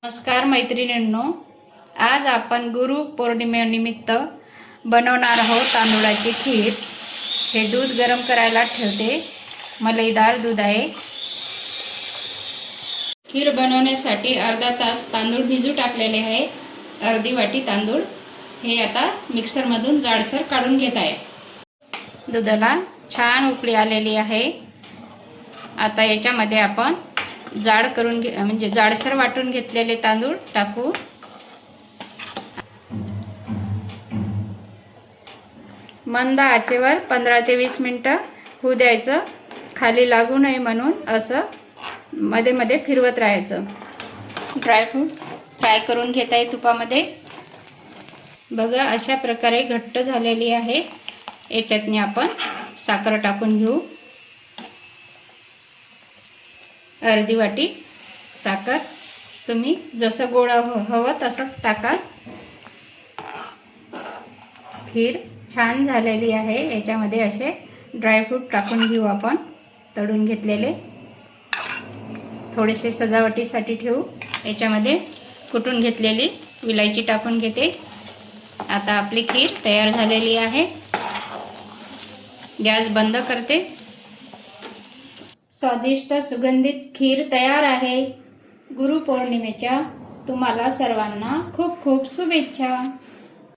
नमस्कार मैत्रिणींनो, आज आपण गुरु पौर्णिमेनिमित्त बनवणार आहोत तांदूळाची खीर। हे दूध गरम करायला ठेवते, मलईदार दूध आहे। खीर बनवण्यासाठी अर्धा तास तांदूळ भिजू टाकलेले आहे। अर्धी वाटी तांदूळ हे आता मिक्सरमधून जाडसर काढून घेत आहे। दुधाला छान उकळी आलेली आहे। आता याच्यामध्ये आपण जाड करून म्हणजे जाडसर वाटून घेतलेले तांदूळ टाकू। मंद आचेवर 15 ते 20 मिनिटं होऊ द्यायचं। खाली लागू नये म्हणून असं मध्ये मध्ये फिरवत राहायचं। ड्रायफ्रूट फ्राय करून घेत आहे तुपामध्ये। बघा अशा प्रकारे घट्ट झालेली आहे। याच्यातनी आपण साखर टाकून घेऊ। अर्धी वाटी साखर, तुम्ही जसं गोड हवं तसं टाका। खीर छान झालेली आहे। याच्यामध्ये असे ड्रायफ्रूट टाकून घेऊ आपण, तळून घेतलेले। थोडेसे सजावटीसाठी ठेवू। याच्यामध्ये कुटून घेतलेली विलायची टाकून घेते। आता आपली खीर तयार झालेली आहे। गॅस बंद करते। स्वादिष्ट सुगंधित खीर तयार आहे। गुरुपौर्णिमेच्या तुम्हाला सर्वांना खूप खूप शुभेच्छा।